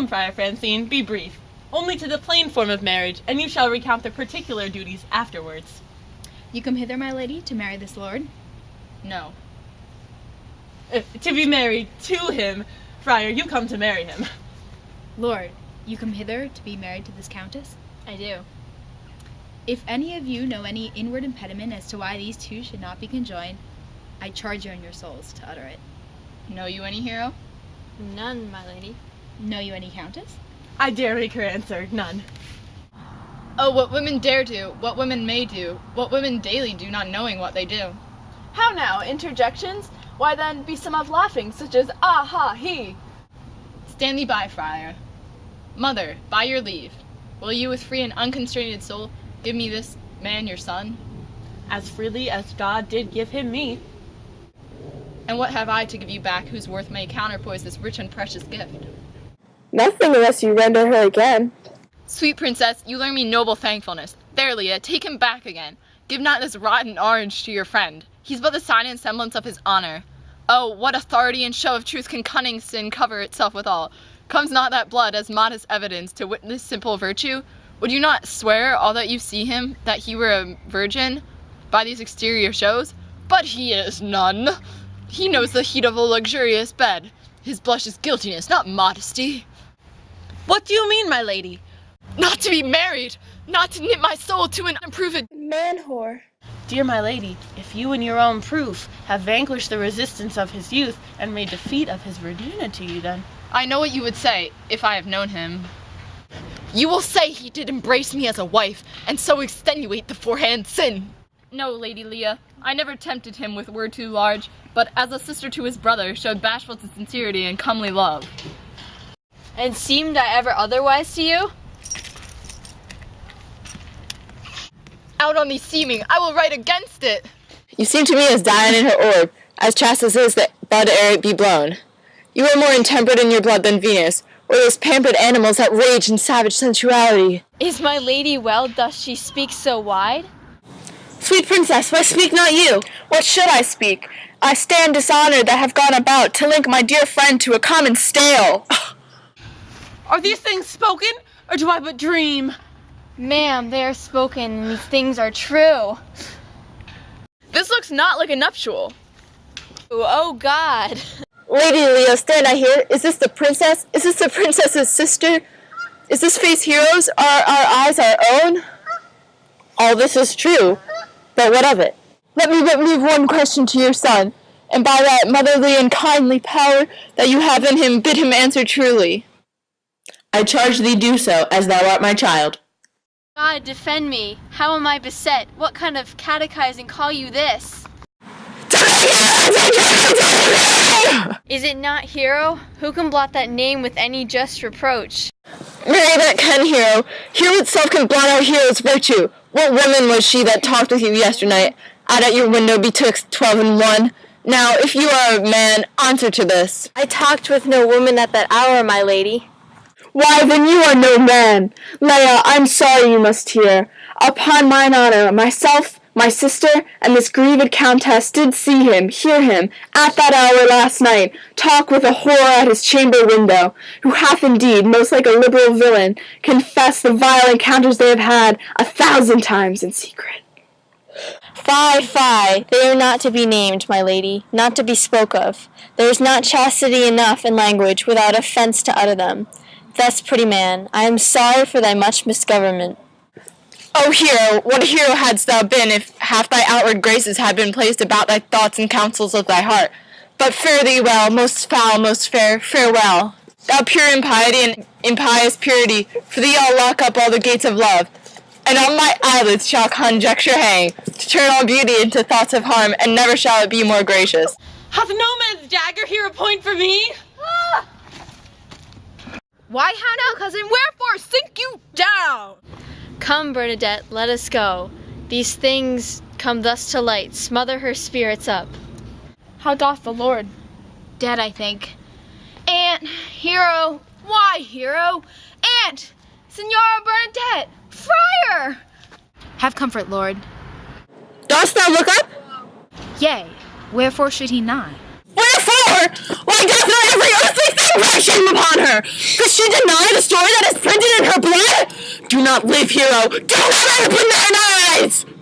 Come, Friar Francine, be brief. Only to the plain form of marriage, and you shall recount the particular duties afterwards. You come hither, my lady, to marry this lord? No. To be married to him. Friar, you come to marry him. Lord, you come hither to be married to this countess? I do. If any of you know any inward impediment as to why these two should not be conjoined, I charge you on your souls to utter it. Know you any hero? None, my lady. Know you any countess? I dare make her answer, none. Oh, what women dare do, what women may do, what women daily do, not knowing what they do. How now, interjections? Why then be some of laughing, such as ah ha he? Stand thee by, friar. Mother, by your leave, will you with free and unconstrained soul give me this man your son? As freely as God did give him me. And what have I to give you back whose worth may counterpoise this rich and precious gift? Nothing unless you render her again. Sweet princess, you learn me noble thankfulness. There, Leah, take him back again. Give not this rotten orange to your friend. He's but the sign and semblance of his honor. Oh, what authority and show of truth can cunning sin cover itself withal? Comes not that blood as modest evidence to witness simple virtue? Would you not swear, all that you see him, that he were a virgin, by these exterior shows? But he is none. He knows the heat of a luxurious bed. His blush is guiltiness, not modesty. What do you mean, my lady? Not to be married! Not to knit my soul to an unproved Man whore. Dear my lady, if you in your own proof have vanquished the resistance of his youth and made defeat of his virginity, then... I know what you would say, if I have known him. You will say he did embrace me as a wife, and so extenuate the forehand sin. No, Lady Leah, I never tempted him with word too large, but as a sister to his brother, showed bashful sincerity and comely love. And seemed I ever otherwise to you? Out on thee seeming, I will write against it. You seem to me as Dian in her orb, as chaste as is the bud ere it be blown. You are more intemperate in your blood than Venus, or those pampered animals that rage in savage sensuality. Is my lady well, doth she speak so wide? Sweet princess, why speak not you? What should I speak? I stand dishonored that have gone about to link my dear friend to a common stale. Are these things spoken, or do I but dream? Ma'am, they are spoken, and these things are true. This looks not like a nuptial. Oh, God. Lady Leo, stand I here? Is this the princess? Is this the princess's sister? Is this face hero's? Are our eyes our own? All this is true, but what of it? Let me but leave one question to your son, and by that motherly and kindly power that you have in him, bid him answer truly. I charge thee do so, as thou art my child. God, defend me. How am I beset? What kind of catechizing call you this? Is it not Hero? Who can blot that name with any just reproach? Marry that can Hero. Hero itself can blot out Hero's virtue. What woman was she that talked with you yesternight, out at your window betwixt 12 and 1? Now, if you are a man, answer to this. I talked with no woman at that hour, my lady. Why, then you are no man. Leia, I'm sorry you must hear. Upon mine honor, myself, my sister, and this grieved countess did see him, hear him, at that hour last night, talk with a whore at his chamber window, who hath indeed, most like a liberal villain, confessed the vile encounters they have had 1,000 times in secret. Fie, fie, they are not to be named, my lady, not to be spoke of. There is not chastity enough in language without offence to utter them. Thus, pretty man, I am sorry for thy much misgovernment. O hero, what a hero hadst thou been if half thy outward graces had been placed about thy thoughts and counsels of thy heart. But fare thee well, most foul, most fair, farewell. Thou pure impiety and impious purity, for thee I'll lock up all the gates of love, and on my eyelids shall conjecture hang, to turn all beauty into thoughts of harm, and never shall it be more gracious. Hath no man's dagger here a point for me? Ah! Why, how now, cousin? Wherefore sink you down? Come, Bernadette, let us go. These things come thus to light, smother her spirits up. How doth the Lord? Dead, I think. Aunt, Hero, why, Hero? Aunt, Signora Bernadette, Friar! Have comfort, Lord. Dost thou look up? Yea, wherefore should he not? Wherefore? Why doth not every earthly thing write shame upon her! Could she deny the story that is printed in her blood? Do not live, hero! Do not open thine eyes!